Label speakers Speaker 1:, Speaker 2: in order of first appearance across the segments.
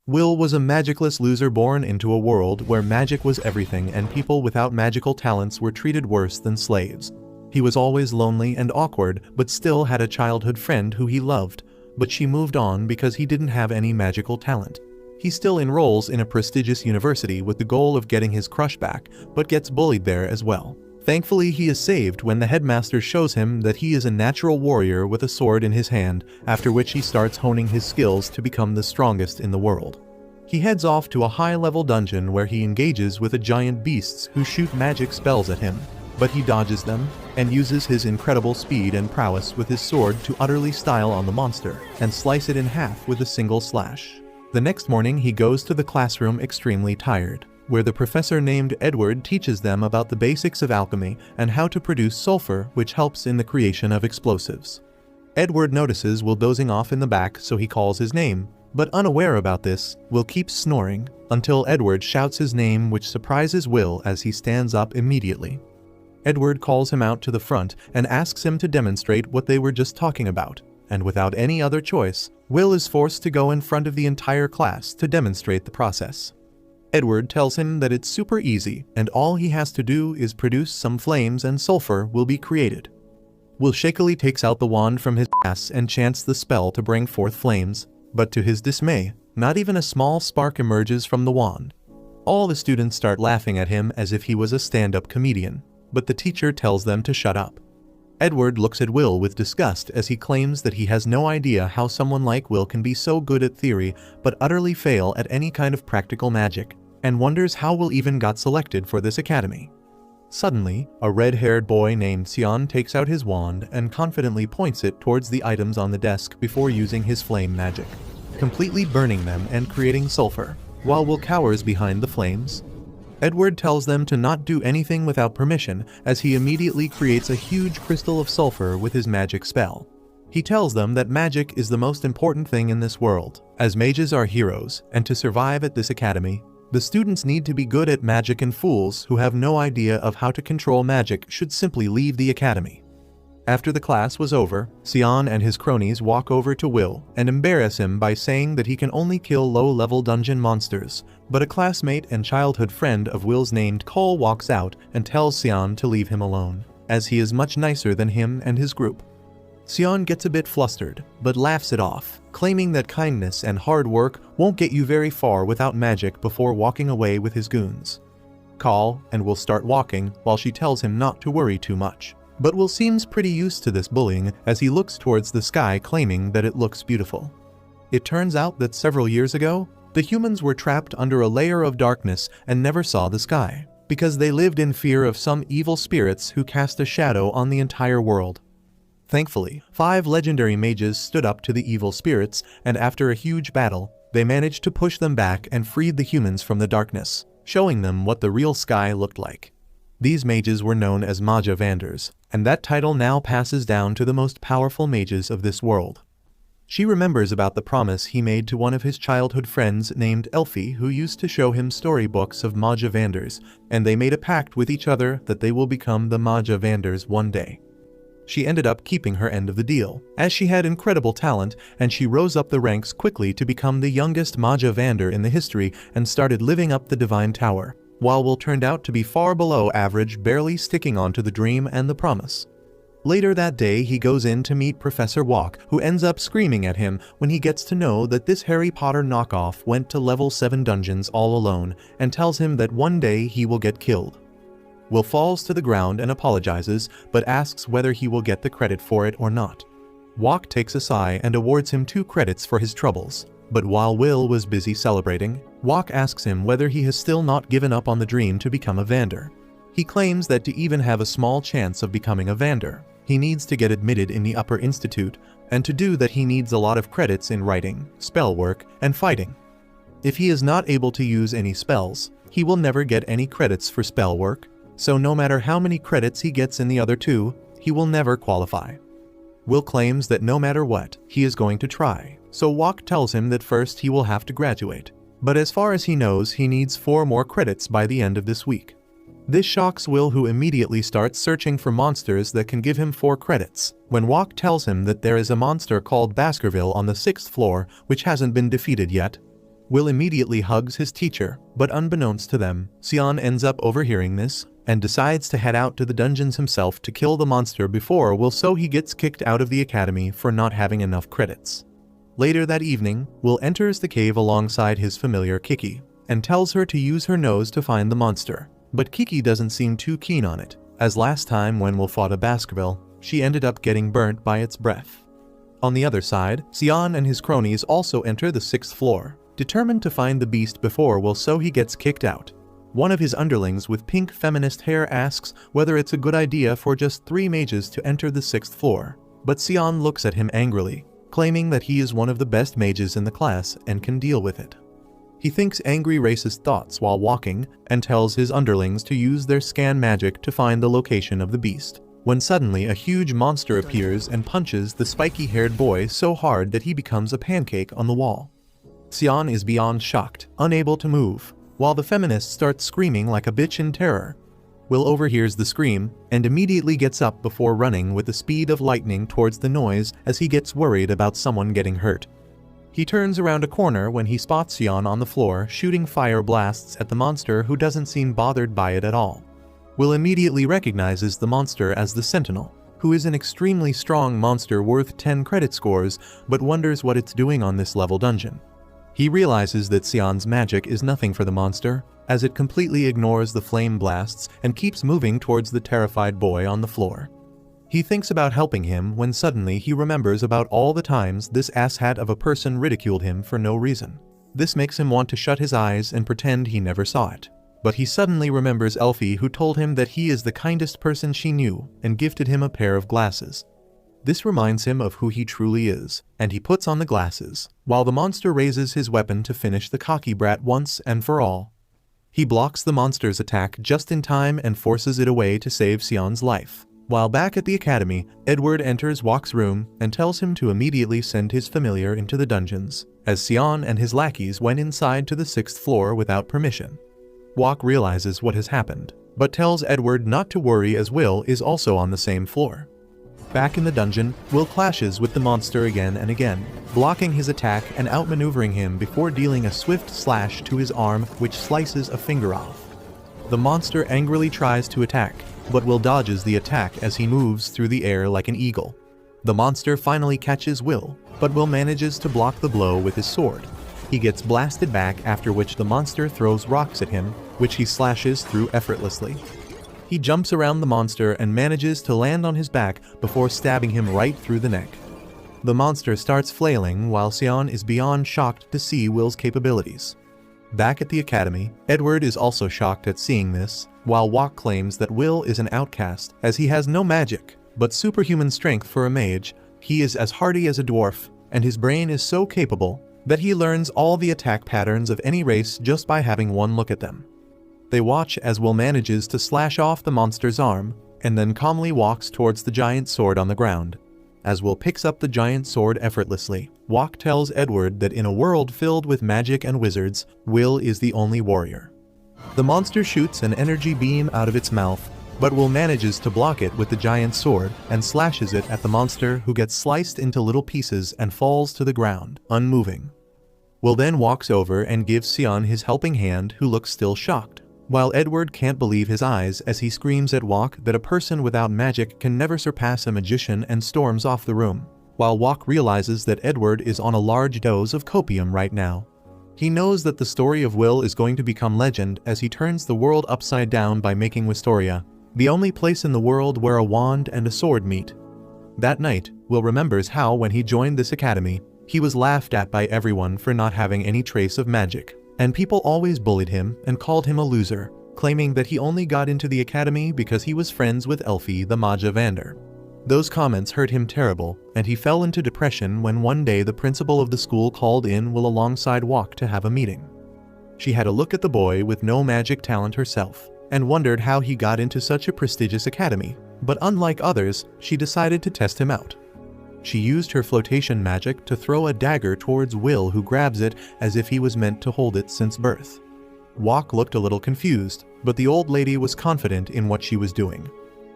Speaker 1: Will was a magicless loser born into a world where magic was everything and people without magical talents were treated worse than slaves. He was always lonely and awkward, but still had a childhood friend who he loved, but she moved on because he didn't have any magical talent. He still enrolls in a prestigious university with the goal of getting his crush back, but gets bullied there as well. Thankfully, he is saved when the headmaster shows him that he is a natural warrior with a sword in his hand, after which he starts honing his skills to become the strongest in the world. He heads off to a high-level dungeon where he engages with giant beasts who shoot magic spells at him, but he dodges them and uses his incredible speed and prowess with his sword to utterly style on the monster and slice it in half with a single slash. The next morning he goes to the classroom extremely tired, where the professor named Edward teaches them about the basics of alchemy and how to produce sulfur, which helps in the creation of explosives. Edward notices Will dozing off in the back, so he calls his name, but unaware about this, Will keeps snoring until Edward shouts his name, which surprises Will as he stands up immediately. Edward calls him out to the front and asks him to demonstrate what they were just talking about, and without any other choice, Will is forced to go in front of the entire class to demonstrate the process. Edward tells him that it's super easy and all he has to do is produce some flames and sulfur will be created. Will shakily takes out the wand from his ass and chants the spell to bring forth flames, but to his dismay, not even a small spark emerges from the wand. All the students start laughing at him as if he was a stand-up comedian, but the teacher tells them to shut up. Edward looks at Will with disgust as he claims that he has no idea how someone like Will can be so good at theory but utterly fail at any kind of practical magic, and wonders how Will even got selected for this academy. Suddenly, a red-haired boy named Sion takes out his wand and confidently points it towards the items on the desk before using his flame magic, completely burning them and creating sulfur, while Will cowers behind the flames. Edward tells them to not do anything without permission, as he immediately creates a huge crystal of sulfur with his magic spell. He tells them that magic is the most important thing in this world, as mages are heroes, and to survive at this academy, the students need to be good at magic, and fools who have no idea of how to control magic should simply leave the academy. After the class was over, Sion and his cronies walk over to Will and embarrass him by saying that he can only kill low-level dungeon monsters, but a classmate and childhood friend of Will's named Cole walks out and tells Sion to leave him alone, as he is much nicer than him and his group. Sion gets a bit flustered, but laughs it off, claiming that kindness and hard work won't get you very far without magic, before walking away with his goons. Cole and Will start walking while she tells him not to worry too much. But Will seems pretty used to this bullying as he looks towards the sky, claiming that it looks beautiful. It turns out that several years ago, the humans were trapped under a layer of darkness and never saw the sky, because they lived in fear of some evil spirits who cast a shadow on the entire world. Thankfully, 5 legendary mages stood up to the evil spirits, and after a huge battle, they managed to push them back and freed the humans from the darkness, showing them what the real sky looked like. These mages were known as Maja Vanders, and that title now passes down to the most powerful mages of this world. She remembers about the promise he made to one of his childhood friends named Elfie, who used to show him storybooks of Maja Vanders, and they made a pact with each other that they will become the Maja Vanders one day. She ended up keeping her end of the deal, as she had incredible talent, and she rose up the ranks quickly to become the youngest Maja Vander in the history and started living up the Divine Tower, while Will turned out to be far below average, barely sticking on to the dream and the promise. Later that day, he goes in to meet Professor Walk, who ends up screaming at him when he gets to know that this Harry Potter knockoff went to level 7 dungeons all alone, and tells him that one day he will get killed. Will falls to the ground and apologizes, but asks whether he will get the credit for it or not. Walk takes a sigh and awards him 2 credits for his troubles. But while Will was busy celebrating, Walk asks him whether he has still not given up on the dream to become a Vander. He claims that to even have a small chance of becoming a Vander, he needs to get admitted in the Upper Institute, and to do that he needs a lot of credits in writing, spell work, and fighting. If he is not able to use any spells, he will never get any credits for spell work, so no matter how many credits he gets in the other 2, he will never qualify. Will claims that no matter what, he is going to try, so Walk tells him that first he will have to graduate, but as far as he knows, he needs 4 more credits by the end of this week. This shocks Will, who immediately starts searching for monsters that can give him 4 credits, when Walk tells him that there is a monster called Baskerville on the 6th floor which hasn't been defeated yet. Will immediately hugs his teacher, but unbeknownst to them, Sion ends up overhearing this and decides to head out to the dungeons himself to kill the monster before Will, so he gets kicked out of the academy for not having enough credits. Later that evening, Will enters the cave alongside his familiar Kiki and tells her to use her nose to find the monster, but Kiki doesn't seem too keen on it, as last time when Will fought a Baskerville, she ended up getting burnt by its breath. On the other side, Sion and his cronies also enter the 6th floor, determined to find the beast before Will, so he gets kicked out. One of his underlings with pink feminist hair asks whether it's a good idea for just 3 mages to enter the 6th floor, but Sion looks at him angrily, claiming that he is one of the best mages in the class and can deal with it. He thinks angry racist thoughts while walking and tells his underlings to use their scan magic to find the location of the beast, when suddenly a huge monster appears and punches the spiky-haired boy so hard that he becomes a pancake on the wall. Sion is beyond shocked, unable to move, while the feminist starts screaming like a bitch in terror. Will overhears the scream and immediately gets up before running with the speed of lightning towards the noise as he gets worried about someone getting hurt. He turns around a corner when he spots Sion on the floor shooting fire blasts at the monster, who doesn't seem bothered by it at all. Will immediately recognizes the monster as the Sentinel, who is an extremely strong monster worth 10 credit scores, but wonders what it's doing on this level dungeon. He realizes that Sion's magic is nothing for the monster, as it completely ignores the flame blasts and keeps moving towards the terrified boy on the floor. He thinks about helping him when suddenly he remembers about all the times this asshat of a person ridiculed him for no reason. This makes him want to shut his eyes and pretend he never saw it. But he suddenly remembers Elfie, who told him that he is the kindest person she knew and gifted him a pair of glasses. This reminds him of who he truly is, and he puts on the glasses, while the monster raises his weapon to finish the cocky brat once and for all. He blocks the monster's attack just in time and forces it away to save Sion's life. While back at the academy, Edward enters Walk's room and tells him to immediately send his familiar into the dungeons, as Sion and his lackeys went inside to the 6th floor without permission. Walk realizes what has happened, but tells Edward not to worry as Will is also on the same floor. Back in the dungeon, Will clashes with the monster again and again, blocking his attack and outmaneuvering him before dealing a swift slash to his arm which slices a finger off. The monster angrily tries to attack, but Will dodges the attack as he moves through the air like an eagle. The monster finally catches Will, but Will manages to block the blow with his sword. He gets blasted back, after which the monster throws rocks at him, which he slashes through effortlessly. He jumps around the monster and manages to land on his back before stabbing him right through the neck. The monster starts flailing while Sion is beyond shocked to see Will's capabilities. Back at the academy, Edward is also shocked at seeing this, while Walk claims that Will is an outcast as he has no magic, but superhuman strength for a mage. He is as hardy as a dwarf, and his brain is so capable that he learns all the attack patterns of any race just by having one look at them. They watch as Will manages to slash off the monster's arm, and then calmly walks towards the giant sword on the ground. As Will picks up the giant sword effortlessly, Walk tells Edward that in a world filled with magic and wizards, Will is the only warrior. The monster shoots an energy beam out of its mouth, but Will manages to block it with the giant sword and slashes it at the monster, who gets sliced into little pieces and falls to the ground, unmoving. Will then walks over and gives Sion his helping hand, who looks still shocked, while Edward can't believe his eyes as he screams at Walk that a person without magic can never surpass a magician and storms off the room, while Walk realizes that Edward is on a large dose of copium right now. He knows that the story of Will is going to become legend as he turns the world upside down by making Wistoria the only place in the world where a wand and a sword meet. That night, Will remembers how when he joined this academy, he was laughed at by everyone for not having any trace of magic, and people always bullied him and called him a loser, claiming that he only got into the academy because he was friends with Elfie the Maja Vander. Those comments hurt him terrible, and he fell into depression when one day the principal of the school called in Will alongside Walk to have a meeting. She had a look at the boy with no magic talent herself, and wondered how he got into such a prestigious academy, but unlike others, she decided to test him out. She used her flotation magic to throw a dagger towards Will, who grabs it as if he was meant to hold it since birth. Walk looked a little confused, but the old lady was confident in what she was doing.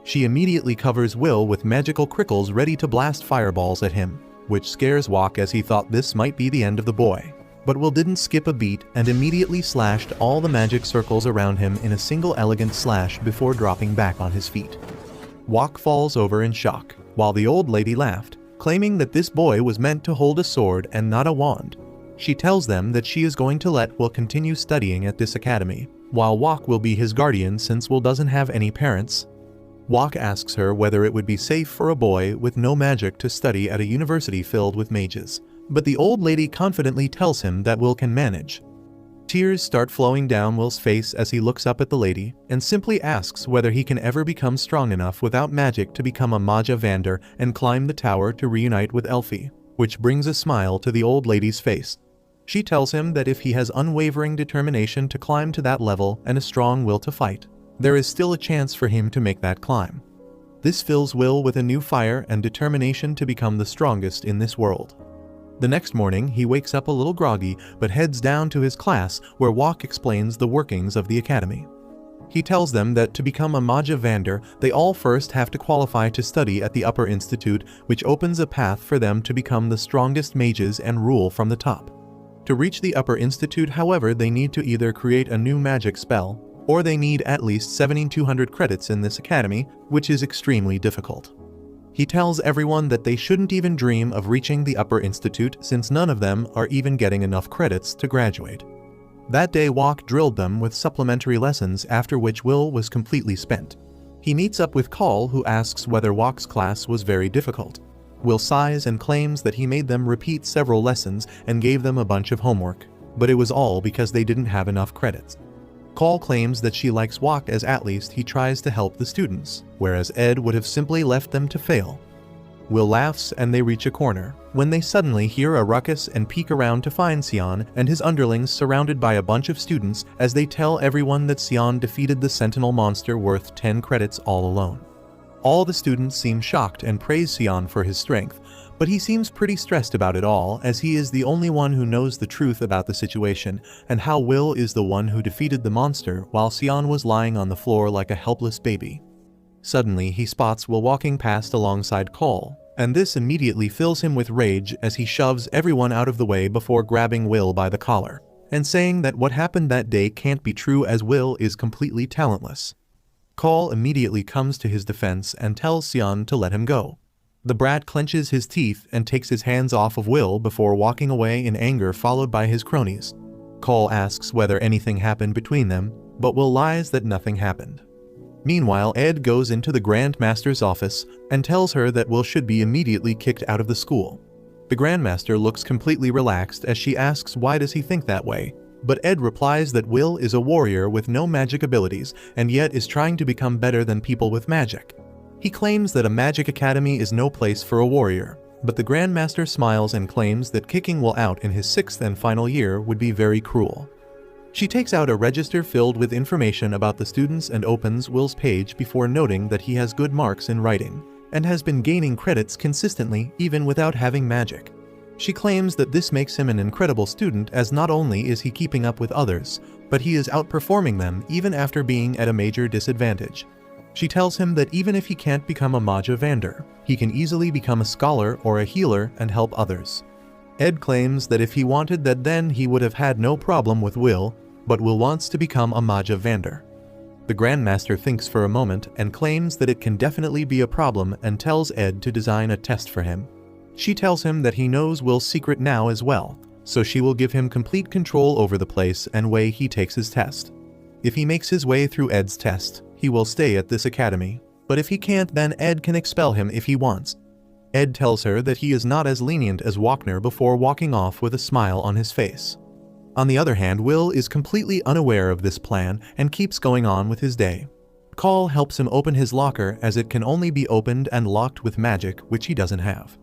Speaker 1: She immediately covers Will with magical crickles ready to blast fireballs at him, which scares Walk as he thought this might be the end of the boy. But Will didn't skip a beat and immediately slashed all the magic circles around him in a single elegant slash before dropping back on his feet. Wok falls over in shock, while the old lady laughed, claiming that this boy was meant to hold a sword and not a wand. She tells them that she is going to let Will continue studying at this academy, while Wok will be his guardian since Will doesn't have any parents. Wok asks her whether it would be safe for a boy with no magic to study at a university filled with mages, but the old lady confidently tells him that Will can manage. Tears start flowing down Will's face as he looks up at the lady and simply asks whether he can ever become strong enough without magic to become a Maja Vander and climb the tower to reunite with Elfie, which brings a smile to the old lady's face. She tells him that if he has unwavering determination to climb to that level and a strong will to fight, there is still a chance for him to make that climb. This fills Will with a new fire and determination to become the strongest in this world. The next morning, he wakes up a little groggy but heads down to his class where Wok explains the workings of the academy. He tells them that to become a Maja Vander, they all first have to qualify to study at the Upper Institute, which opens a path for them to become the strongest mages and rule from the top. To reach the Upper Institute, however, they need to either create a new magic spell, or they need at least 7,200 credits in this academy, which is extremely difficult. He tells everyone that they shouldn't even dream of reaching the Upper Institute since none of them are even getting enough credits to graduate. That day Wok drilled them with supplementary lessons, after which Will was completely spent. He meets up with Call, who asks whether Wok's class was very difficult. Will sighs and claims that he made them repeat several lessons and gave them a bunch of homework, but it was all because they didn't have enough credits. Call claims that she likes Wok as at least he tries to help the students, whereas Ed would have simply left them to fail. Will laughs and they reach a corner, when they suddenly hear a ruckus and peek around to find Sion and his underlings surrounded by a bunch of students as they tell everyone that Sion defeated the Sentinel monster worth 10 credits all alone. All the students seem shocked and praise Sion for his strength, but he seems pretty stressed about it all as he is the only one who knows the truth about the situation and how Will is the one who defeated the monster while Sion was lying on the floor like a helpless baby. Suddenly he spots Will walking past alongside Cole, and this immediately fills him with rage as he shoves everyone out of the way before grabbing Will by the collar and saying that what happened that day can't be true as Will is completely talentless. Cole immediately comes to his defense and tells Sion to let him go. The brat clenches his teeth and takes his hands off of Will before walking away in anger, followed by his cronies. Cole asks whether anything happened between them, but Will lies that nothing happened. Meanwhile, Ed goes into the Grand Master's office and tells her that Will should be immediately kicked out of the school. The Grand Master looks completely relaxed as she asks why does he think that way, but Ed replies that Will is a warrior with no magic abilities and yet is trying to become better than people with magic. He claims that a magic academy is no place for a warrior, but the Grand Master smiles and claims that kicking Will out in his 6th and final year would be very cruel. She takes out a register filled with information about the students and opens Will's page before noting that he has good marks in writing and has been gaining credits consistently even without having magic. She claims that this makes him an incredible student as not only is he keeping up with others, but he is outperforming them even after being at a major disadvantage. She tells him that even if he can't become a Maja Vander, he can easily become a scholar or a healer and help others. Ed claims that if he wanted that then he would have had no problem with Will, but Will wants to become a Maja Vander. The Grand Master thinks for a moment and claims that it can definitely be a problem and tells Ed to design a test for him. She tells him that he knows Will's secret now as well, so she will give him complete control over the place and way he takes his test. If he makes his way through Ed's test, he will stay at this academy, but if he can't then Ed can expel him if he wants. Ed tells her that he is not as lenient as Wagner before walking off with a smile on his face. On the other hand, Will is completely unaware of this plan and keeps going on with his day. Call helps him open his locker as it can only be opened and locked with magic, which he doesn't have.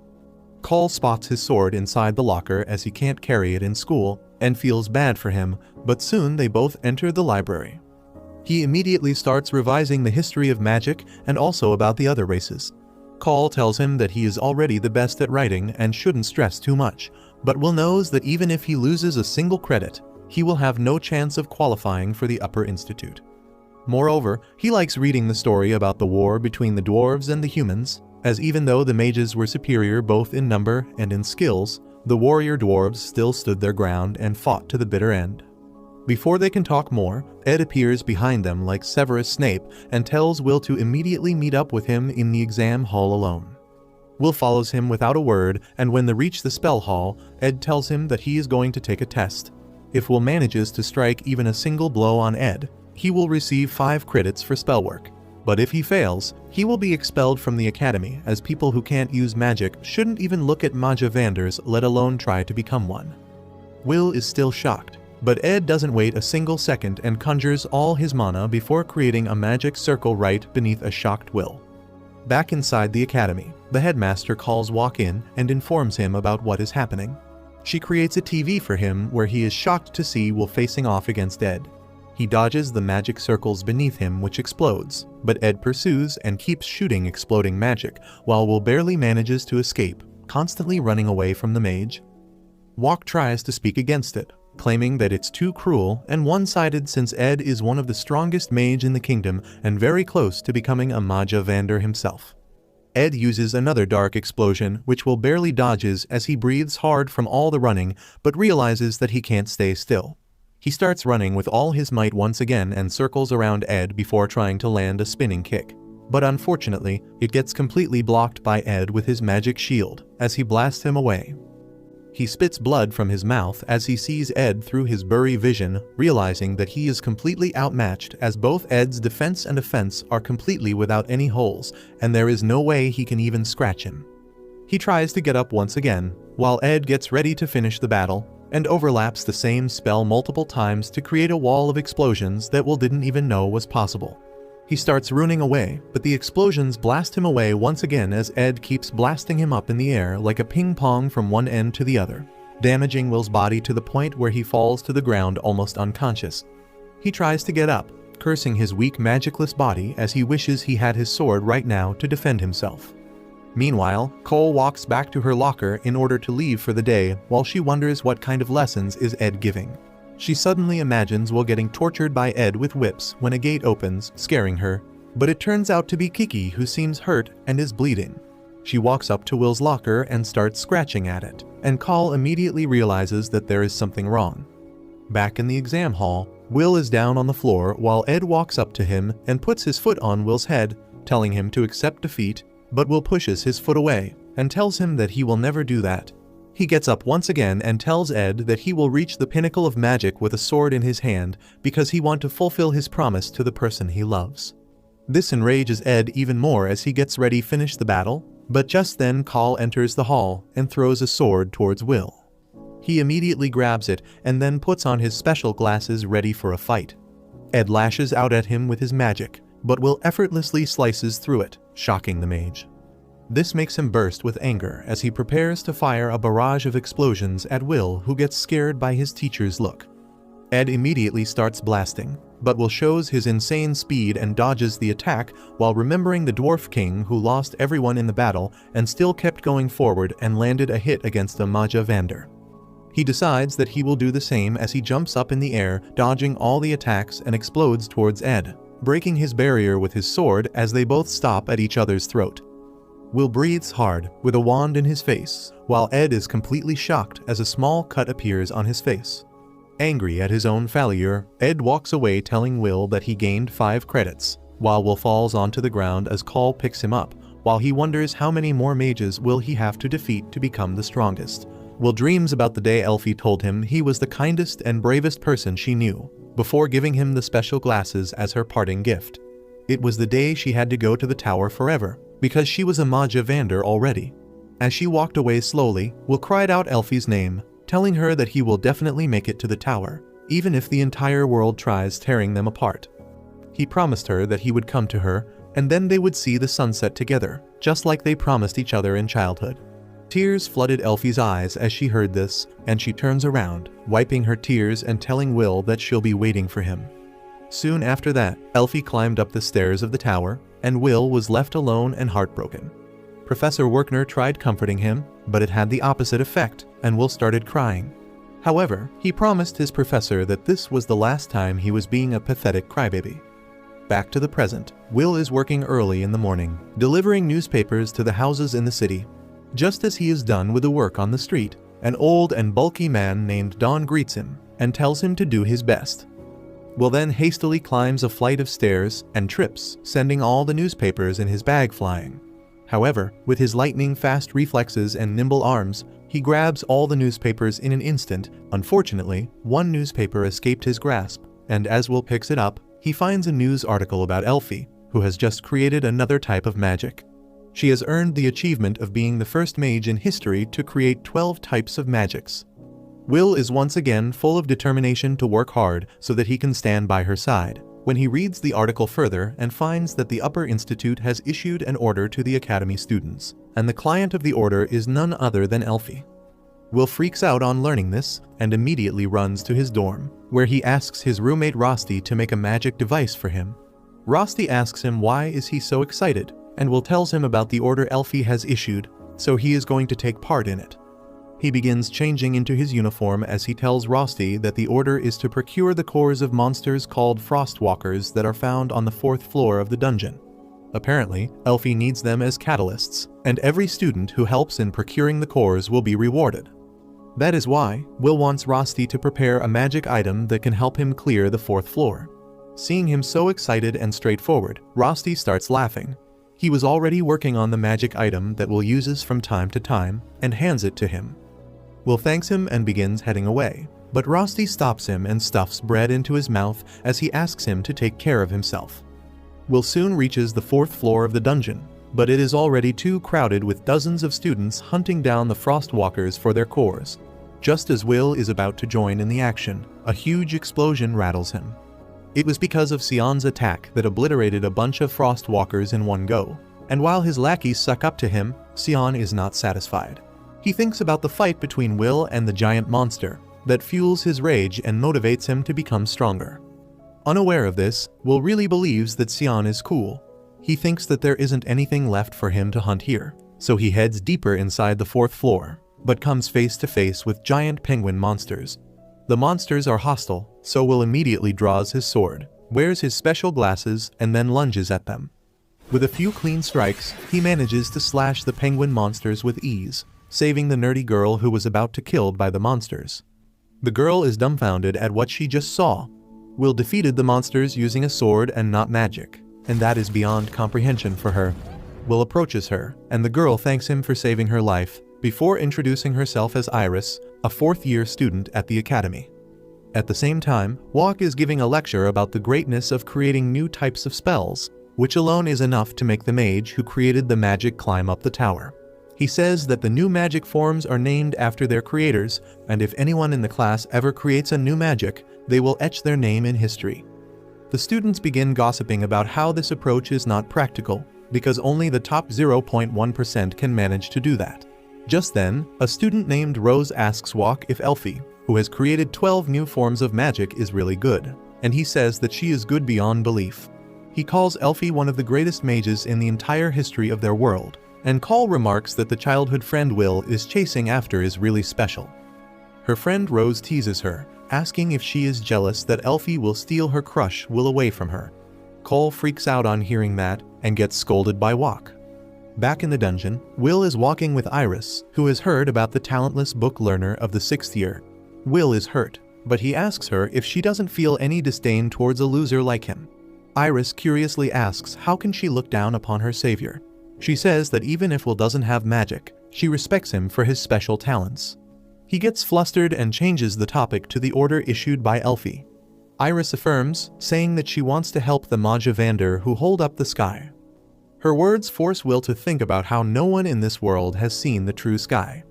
Speaker 1: Call spots his sword inside the locker as he can't carry it in school and feels bad for him, but soon they both enter the library. He immediately starts revising the history of magic and also about the other races. Call tells him that he is already the best at writing and shouldn't stress too much, but Will knows that even if he loses a single credit, he will have no chance of qualifying for the Upper Institute. Moreover, he likes reading the story about the war between the dwarves and the humans, as even though the mages were superior both in number and in skills, The warrior dwarves still stood their ground and fought to the bitter end. Before they can talk more, Ed appears behind them like Severus Snape and tells Will to immediately meet up with him in the exam hall alone. Will follows him without a word, and when they reach the spell hall, Ed tells him that he is going to take a test. If Will manages to strike even a single blow on Ed, he will receive 5 credits for spell work. But if he fails, he will be expelled from the academy, as people who can't use magic shouldn't even look at Magia Vanders, let alone try to become one. Will is still shocked, but Ed doesn't wait a single second and conjures all his mana before creating a magic circle right beneath a shocked Will. Back inside the academy, the headmaster calls Walk in and informs him about what is happening. She creates a TV for him where he is shocked to see Will facing off against Ed. He dodges the magic circles beneath him, which explodes, but Ed pursues and keeps shooting exploding magic, while Will barely manages to escape, constantly running away from the mage. Walk tries to speak against it, claiming that it's too cruel and one-sided since Ed is one of the strongest mage in the kingdom and very close to becoming a Magia Vander himself. Ed uses another dark explosion, which Will barely dodges as he breathes hard from all the running, but realizes that he can't stay still. He starts running with all his might once again and circles around Ed before trying to land a spinning kick. But unfortunately, it gets completely blocked by Ed with his magic shield, as he blasts him away. He spits blood from his mouth as he sees Ed through his blurry vision, realizing that he is completely outmatched as both Ed's defense and offense are completely without any holes, and there is no way he can even scratch him. He tries to get up once again, while Ed gets ready to finish the battle, and overlaps the same spell multiple times to create a wall of explosions that Will didn't even know was possible. He starts running away, but the explosions blast him away once again as Ed keeps blasting him up in the air like a ping pong from one end to the other, damaging Will's body to the point where he falls to the ground almost unconscious. He tries to get up, cursing his weak magicless body as he wishes he had his sword right now to defend himself. Meanwhile, Cole walks back to her locker in order to leave for the day while she wonders what kind of lessons is Ed giving. She suddenly imagines Will getting tortured by Ed with whips when a gate opens, scaring her, but it turns out to be Kiki who seems hurt and is bleeding. She walks up to Will's locker and starts scratching at it, and Cole immediately realizes that there is something wrong. Back in the exam hall, Will is down on the floor while Ed walks up to him and puts his foot on Will's head, telling him to accept defeat, but Will pushes his foot away and tells him that he will never do that. He gets up once again and tells Ed that he will reach the pinnacle of magic with a sword in his hand because he wants to fulfill his promise to the person he loves. This enrages Ed even more as he gets ready to finish the battle, but just then Cole enters the hall and throws a sword towards Will. He immediately grabs it and then puts on his special glasses ready for a fight. Ed lashes out at him with his magic, but Will effortlessly slices through it, shocking the mage. This makes him burst with anger as he prepares to fire a barrage of explosions at Will, who gets scared by his teacher's look. Ed immediately starts blasting, but Will shows his insane speed and dodges the attack while remembering the Dwarf King who lost everyone in the battle and still kept going forward and landed a hit against a Magia Vander. He decides that he will do the same as he jumps up in the air, dodging all the attacks and explodes towards Ed, breaking his barrier with his sword as they both stop at each other's throat. Will breathes hard, with a wand in his face, while Ed is completely shocked as a small cut appears on his face. Angry at his own failure, Ed walks away telling Will that he gained 5 credits, while Will falls onto the ground as Cole picks him up, while he wonders how many more mages will he have to defeat to become the strongest. Will dreams about the day Elfie told him he was the kindest and bravest person she knew, before giving him the special glasses as her parting gift. It was the day she had to go to the tower forever, because she was a Magia Vander already. As she walked away slowly, Will cried out Elfie's name, telling her that he will definitely make it to the tower, even if the entire world tries tearing them apart. He promised her that he would come to her, and then they would see the sunset together, just like they promised each other in childhood. Tears flooded Elfie's eyes as she heard this, and she turns around, wiping her tears and telling Will that she'll be waiting for him. Soon after that, Elfie climbed up the stairs of the tower, and Will was left alone and heartbroken. Professor Werkner tried comforting him, but it had the opposite effect, and Will started crying. However, he promised his professor that this was the last time he was being a pathetic crybaby. Back to the present, Will is working early in the morning, delivering newspapers to the houses in the city. Just as he is done with the work on the street, An old and bulky man named Don greets him and tells him to do his best. Will then hastily climbs a flight of stairs and trips, sending all the newspapers in his bag flying. However, with his lightning-fast reflexes and nimble arms, he grabs all the newspapers in an instant. Unfortunately, one newspaper escaped his grasp, and as Will picks it up, he finds a news article about Elfie, who has just created another type of magic. She has earned the achievement of being the first mage in history to create 12 types of magics. Will is once again full of determination to work hard so that he can stand by her side, when he reads the article further and finds that the Upper Institute has issued an order to the Academy students, and the client of the order is none other than Elfie. Will freaks out on learning this and immediately runs to his dorm, where he asks his roommate Rosti to make a magic device for him. Rosti asks him why is he so excited, and Will tells him about the order Elfie has issued, so he is going to take part in it. He begins changing into his uniform as he tells Rosti that the order is to procure the cores of monsters called Frostwalkers that are found on the 4th floor of the dungeon. Apparently, Elfie needs them as catalysts, and every student who helps in procuring the cores will be rewarded. That is why Will wants Rosti to prepare a magic item that can help him clear the 4th floor. Seeing him so excited and straightforward, Rosti starts laughing. He was already working on the magic item that Will uses from time to time, and hands it to him. Will thanks him and begins heading away, but Rosti stops him and stuffs bread into his mouth as he asks him to take care of himself. Will soon reaches the 4th floor of the dungeon, but it is already too crowded with dozens of students hunting down the Frostwalkers for their cores. Just as Will is about to join in the action, a huge explosion rattles him. It was because of Sion's attack that obliterated a bunch of Frostwalkers in one go, and while his lackeys suck up to him, Sion is not satisfied. He thinks about the fight between Will and the giant monster that fuels his rage and motivates him to become stronger. Unaware of this, Will really believes that Sion is cool. He thinks that there isn't anything left for him to hunt here, so he heads deeper inside the 4th floor, but comes face to face with giant penguin monsters. The monsters are hostile, so Will immediately draws his sword, wears his special glasses, and then lunges at them. With a few clean strikes, he manages to slash the penguin monsters with ease, saving the nerdy girl who was about to be killed by the monsters. The girl is dumbfounded at what she just saw. Will defeated the monsters using a sword and not magic, and that is beyond comprehension for her. Will approaches her, and the girl thanks him for saving her life, before introducing herself as Iris, a 4th-year student at the academy. At the same time, Walk is giving a lecture about the greatness of creating new types of spells, which alone is enough to make the mage who created the magic climb up the tower. He says that the new magic forms are named after their creators, and if anyone in the class ever creates a new magic, they will etch their name in history. The students begin gossiping about how this approach is not practical, because only the top 0.1% can manage to do that. Just then, a student named Rose asks Walk if Elfie, who has created 12 new forms of magic, is really good, and he says that she is good beyond belief. He calls Elfie one of the greatest mages in the entire history of their world, and Call remarks that the childhood friend Will is chasing after is really special. Her friend Rose teases her, asking if she is jealous that Elfie will steal her crush Will away from her. Cole freaks out on hearing that and gets scolded by Walk. Back in the dungeon, Will is walking with Iris, who has heard about the talentless book learner of the 6th year. Will is hurt, but he asks her if she doesn't feel any disdain towards a loser like him. Iris curiously asks how can she look down upon her savior. She says that even if Will doesn't have magic, she respects him for his special talents. He gets flustered and changes the topic to the order issued by Elfie. Iris affirms, saying that she wants to help the Majavander who hold up the sky. Her words force Will to think about how no one in this world has seen the true sky.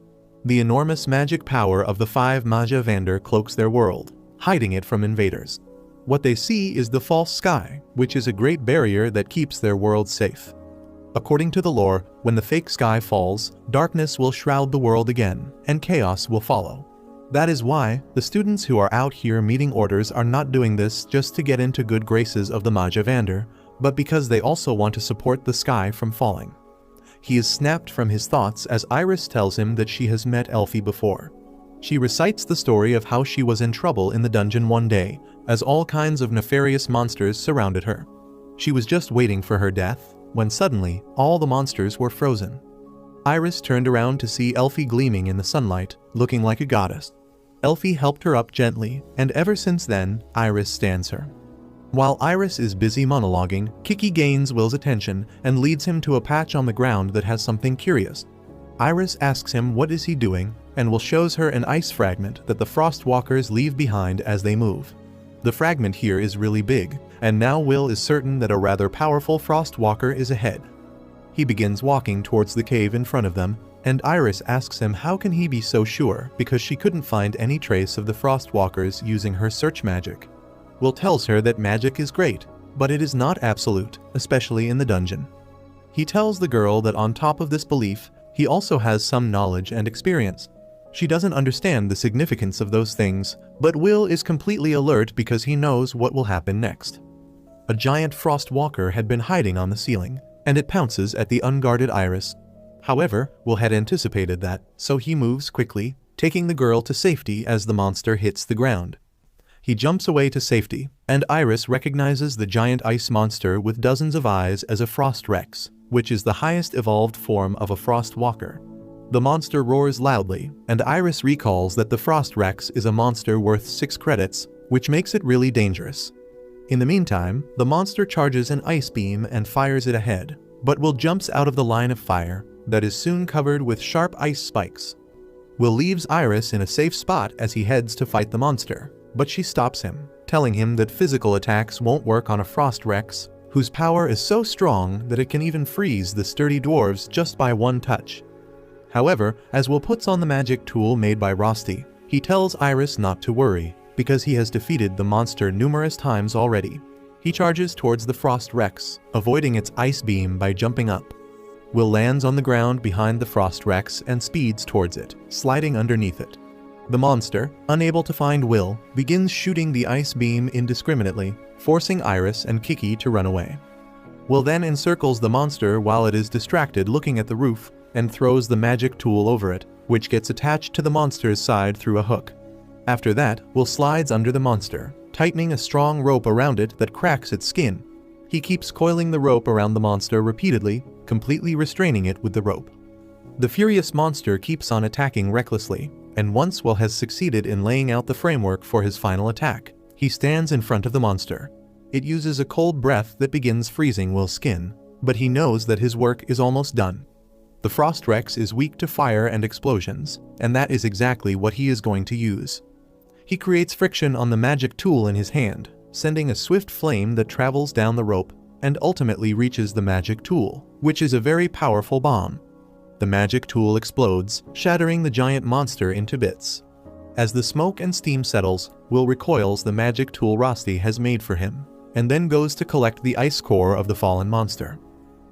Speaker 1: The enormous magic power of the 5 Majavander cloaks their world, hiding it from invaders. What they see is the false sky, which is a great barrier that keeps their world safe. According to the lore, when the fake sky falls, darkness will shroud the world again, and chaos will follow. That is why the students who are out here meeting orders are not doing this just to get into good graces of the Majavander, but because they also want to support the sky from falling. He is snapped from his thoughts as Iris tells him that she has met Elfie before. She recites the story of how she was in trouble in the dungeon one day, as all kinds of nefarious monsters surrounded her. She was just waiting for her death, when suddenly, all the monsters were frozen. Iris turned around to see Elfie gleaming in the sunlight, looking like a goddess. Elfie helped her up gently, and ever since then, Iris stands her. While Iris is busy monologuing, Kiki gains Will's attention and leads him to a patch on the ground that has something curious. Iris asks him what is he doing, and Will shows her an ice fragment that the Frostwalkers leave behind as they move. The fragment here is really big, and now Will is certain that a rather powerful Frostwalker is ahead. He begins walking towards the cave in front of them, and Iris asks him how can he be so sure because she couldn't find any trace of the Frostwalkers using her search magic. Will tells her that magic is great, but it is not absolute, especially in the dungeon. He tells the girl that on top of this belief, he also has some knowledge and experience. She doesn't understand the significance of those things, but Will is completely alert because he knows what will happen next. A giant Frostwalker had been hiding on the ceiling, and it pounces at the unguarded Iris. However, Will had anticipated that, so he moves quickly, taking the girl to safety as the monster hits the ground. He jumps away to safety, and Iris recognizes the giant ice monster with dozens of eyes as a Frost Rex, which is the highest evolved form of a Frostwalker. The monster roars loudly, and Iris recalls that the Frost Rex is a monster worth 6 credits, which makes it really dangerous. In the meantime, the monster charges an ice beam and fires it ahead, but Will jumps out of the line of fire that is soon covered with sharp ice spikes. Will leaves Iris in a safe spot as he heads to fight the monster, but she stops him, telling him that physical attacks won't work on a Frost Rex, whose power is so strong that it can even freeze the sturdy dwarves just by one touch. However, as Will puts on the magic tool made by Rosti, he tells Iris not to worry, because he has defeated the monster numerous times already. He charges towards the Frost Rex, avoiding its ice beam by jumping up. Will lands on the ground behind the Frost Rex and speeds towards it, sliding underneath it. The monster, unable to find Will, begins shooting the ice beam indiscriminately, forcing Iris and Kiki to run away. Will then encircles the monster while it is distracted looking at the roof and throws the magic tool over it, which gets attached to the monster's side through a hook. After that, Will slides under the monster, tightening a strong rope around it that cracks its skin. He keeps coiling the rope around the monster repeatedly, completely restraining it with the rope. The furious monster keeps on attacking recklessly, and once Will has succeeded in laying out the framework for his final attack, he stands in front of the monster. It uses a cold breath that begins freezing Will's skin, but he knows that his work is almost done. The Frost Rex is weak to fire and explosions, and that is exactly what he is going to use. He creates friction on the magic tool in his hand, sending a swift flame that travels down the rope and ultimately reaches the magic tool, which is a very powerful bomb. The magic tool explodes, shattering the giant monster into bits. As the smoke and steam settles, Will recoils the magic tool Rosti has made for him, and then goes to collect the ice core of the fallen monster.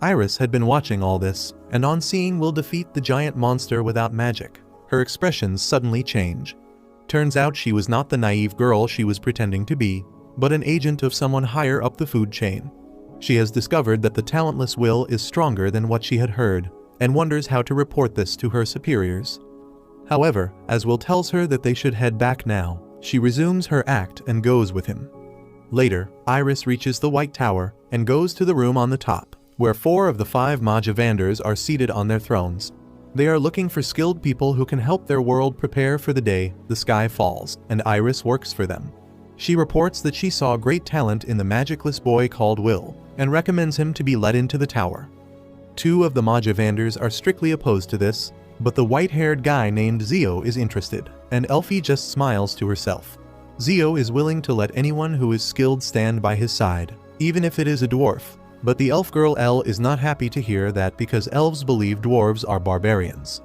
Speaker 1: Iris had been watching all this, and on seeing Will defeat the giant monster without magic, her expressions suddenly change. Turns out she was not the naive girl she was pretending to be, but an agent of someone higher up the food chain. She has discovered that the talentless Will is stronger than what she had heard, and wonders how to report this to her superiors. However, as Will tells her that they should head back now, she resumes her act and goes with him. Later, Iris reaches the White Tower and goes to the room on the top, where 4 of the 5 Majavanders are seated on their thrones. They are looking for skilled people who can help their world prepare for the day the sky falls, and Iris works for them. She reports that she saw great talent in the magicless boy called Will, and recommends him to be let into the tower. 2 of the Majavanders are strictly opposed to this, but the white-haired guy named Zio is interested, and Elfie just smiles to herself. Zio is willing to let anyone who is skilled stand by his side, even if it is a dwarf, but the elf girl Elle is not happy to hear that because elves believe dwarves are barbarians.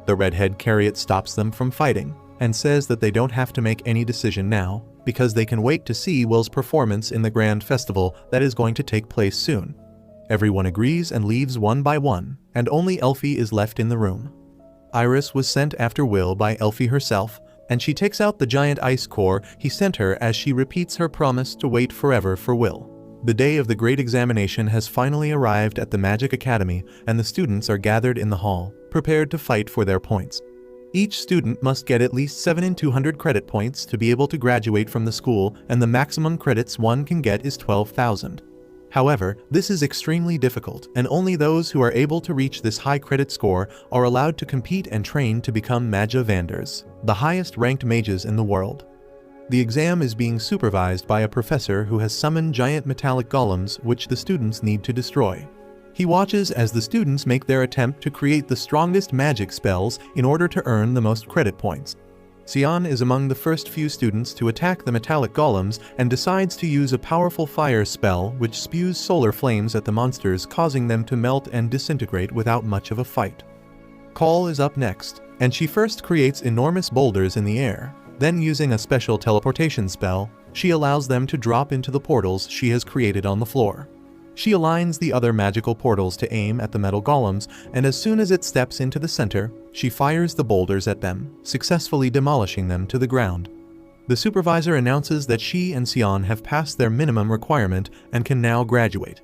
Speaker 1: The redhead Carriot stops them from fighting, and says that they don't have to make any decision now, because they can wait to see Will's performance in the grand festival that is going to take place soon. Everyone agrees and leaves one by one, and only Elfie is left in the room. Iris was sent after Will by Elfie herself, and she takes out the giant ice core he sent her as she repeats her promise to wait forever for Will. The day of the great examination has finally arrived at the Magic Academy, and the students are gathered in the hall, prepared to fight for their points. Each student must get at least 7 in 200 credit points to be able to graduate from the school, and the maximum credits one can get is 12,000. However, this is extremely difficult, and only those who are able to reach this high credit score are allowed to compete and train to become Magia Vanders, the highest ranked mages in the world. The exam is being supervised by a professor who has summoned giant metallic golems which the students need to destroy. He watches as the students make their attempt to create the strongest magic spells in order to earn the most credit points. Xian is among the first few students to attack the metallic golems and decides to use a powerful fire spell which spews solar flames at the monsters, causing them to melt and disintegrate without much of a fight. Call is up next, and she first creates enormous boulders in the air. Then, using a special teleportation spell, she allows them to drop into the portals she has created on the floor. She aligns the other magical portals to aim at the metal golems, and as soon as it steps into the center, she fires the boulders at them, successfully demolishing them to the ground. The supervisor announces that she and Xian have passed their minimum requirement and can now graduate.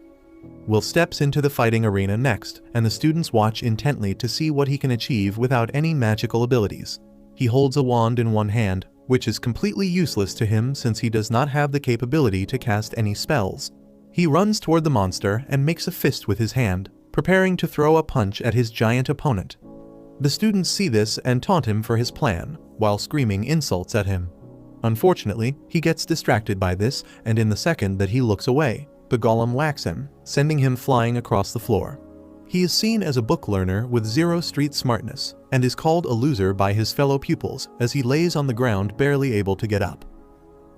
Speaker 1: Will steps into the fighting arena next, and the students watch intently to see what he can achieve without any magical abilities. He holds a wand in one hand, which is completely useless to him since he does not have the capability to cast any spells. He runs toward the monster and makes a fist with his hand, preparing to throw a punch at his giant opponent. The students see this and taunt him for his plan, while screaming insults at him. Unfortunately, he gets distracted by this, and in the second that he looks away, the golem whacks him, sending him flying across the floor. He is seen as a book learner with zero street smartness, and is called a loser by his fellow pupils as he lays on the ground barely able to get up.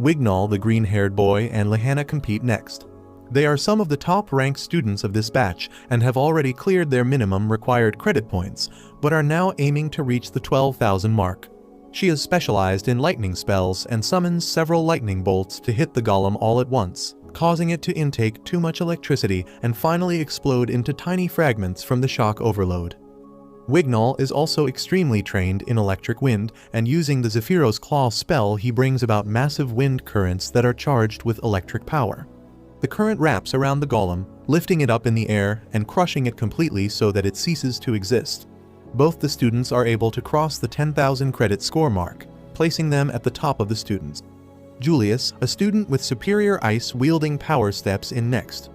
Speaker 1: Wignall, the green-haired boy, and Lehana compete next. They are some of the top-ranked students of this batch and have already cleared their minimum required credit points, but are now aiming to reach the 12,000 mark. She is specialized in lightning spells and summons several lightning bolts to hit the golem all at once, causing it to intake too much electricity and finally explode into tiny fragments from the shock overload. Wignall is also extremely trained in electric wind, and using the Zephyros Claw spell he brings about massive wind currents that are charged with electric power. The current wraps around the golem, lifting it up in the air and crushing it completely so that it ceases to exist. Both the students are able to cross the 10,000 credit score mark, placing them at the top of the students. Julius, a student with superior ice-wielding power, steps in next.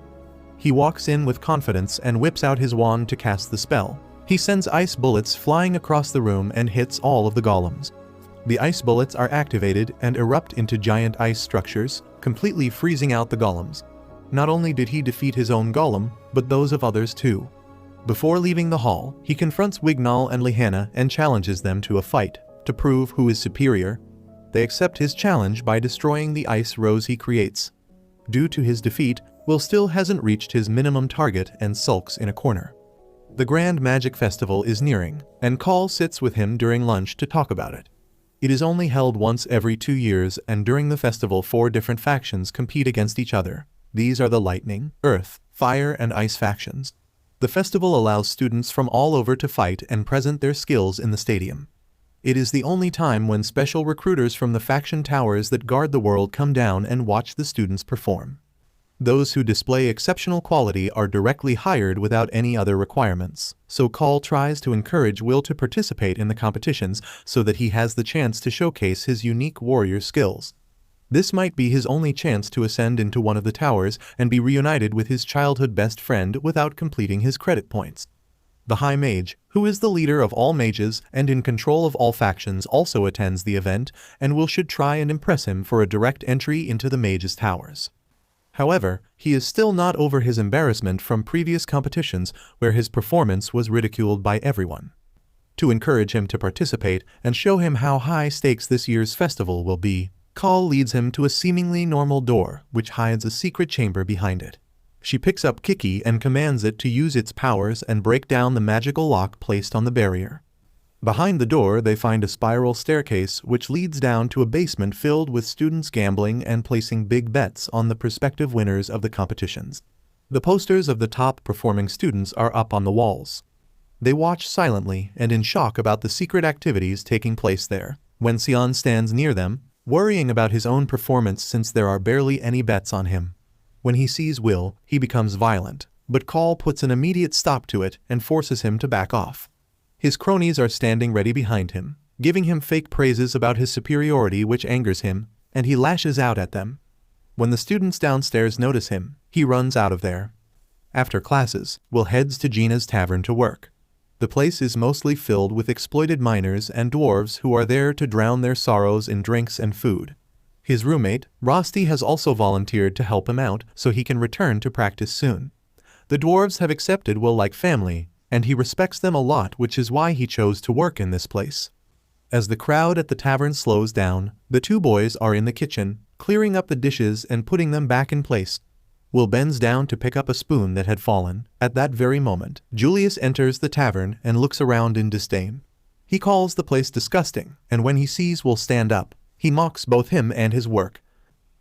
Speaker 1: He walks in with confidence and whips out his wand to cast the spell. He sends ice bullets flying across the room and hits all of the golems. The ice bullets are activated and erupt into giant ice structures, completely freezing out the golems. Not only did he defeat his own golem, but those of others too. Before leaving the hall, he confronts Wignall and Lehana and challenges them to a fight, to prove who is superior. They accept his challenge by destroying the ice rose he creates. Due to his defeat, Will still hasn't reached his minimum target and sulks in a corner. The Grand Magic Festival is nearing, and Call sits with him during lunch to talk about it. It is only held once every 2 years, and during the festival 4 different factions compete against each other. These are the Lightning, Earth, Fire, and Ice factions. The festival allows students from all over to fight and present their skills in the stadium. It is the only time when special recruiters from the faction towers that guard the world come down and watch the students perform. Those who display exceptional quality are directly hired without any other requirements, so Call tries to encourage Will to participate in the competitions so that he has the chance to showcase his unique warrior skills. This might be his only chance to ascend into one of the towers and be reunited with his childhood best friend without completing his credit points. The High Mage, who is the leader of all mages and in control of all factions, also attends the event, and Will should try and impress him for a direct entry into the mages' towers. However, he is still not over his embarrassment from previous competitions where his performance was ridiculed by everyone. To encourage him to participate and show him how high stakes this year's festival will be, Call leads him to a seemingly normal door which hides a secret chamber behind it. She picks up Kiki and commands it to use its powers and break down the magical lock placed on the barrier. Behind the door they find a spiral staircase which leads down to a basement filled with students gambling and placing big bets on the prospective winners of the competitions. The posters of the top performing students are up on the walls. They watch silently and in shock about the secret activities taking place there. When Xian stands near them, worrying about his own performance since there are barely any bets on him. When he sees Will, he becomes violent, but Call puts an immediate stop to it and forces him to back off. His cronies are standing ready behind him, giving him fake praises about his superiority which angers him, and he lashes out at them. When the students downstairs notice him, he runs out of there. After classes, Will heads to Gina's tavern to work. The place is mostly filled with exploited miners and dwarves who are there to drown their sorrows in drinks and food. His roommate, Rosti, has also volunteered to help him out so he can return to practice soon. The dwarves have accepted Will like family, and he respects them a lot, which is why he chose to work in this place. As the crowd at the tavern slows down, the two boys are in the kitchen, clearing up the dishes and putting them back in place. Will bends down to pick up a spoon that had fallen. At that very moment, Julius enters the tavern and looks around in disdain. He calls the place disgusting, and when he sees Will stand up, he mocks both him and his work.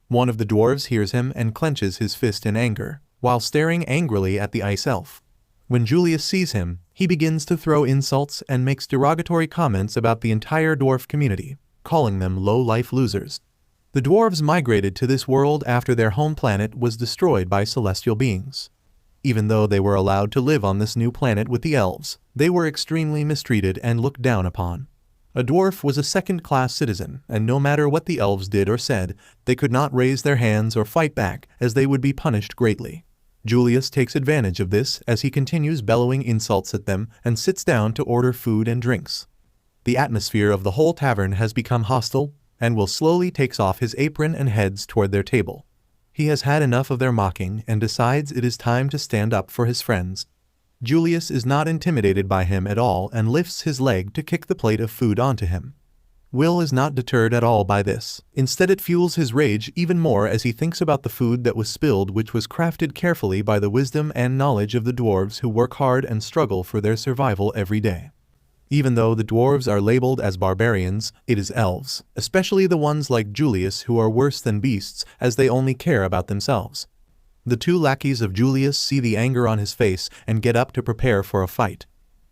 Speaker 1: One of the dwarves hears him and clenches his fist in anger, while staring angrily at the ice elf. When Julius sees him, he begins to throw insults and makes derogatory comments about the entire dwarf community, calling them low-life losers. The dwarves migrated to this world after their home planet was destroyed by celestial beings. Even though they were allowed to live on this new planet with the elves, they were extremely mistreated and looked down upon. A dwarf was a second-class citizen, and no matter what the elves did or said, they could not raise their hands or fight back, as they would be punished greatly. Julius takes advantage of this as he continues bellowing insults at them and sits down to order food and drinks. The atmosphere of the whole tavern has become hostile, and Will slowly takes off his apron and heads toward their table. He has had enough of their mocking and decides it is time to stand up for his friends. Julius is not intimidated by him at all and lifts his leg to kick the plate of food onto him. Will is not deterred at all by this. Instead, it fuels his rage even more as he thinks about the food that was spilled, which was crafted carefully by the wisdom and knowledge of the dwarves who work hard and struggle for their survival every day. Even though the dwarves are labeled as barbarians, it is elves, especially the ones like Julius, who are worse than beasts as they only care about themselves. The two lackeys of Julius see the anger on his face and get up to prepare for a fight.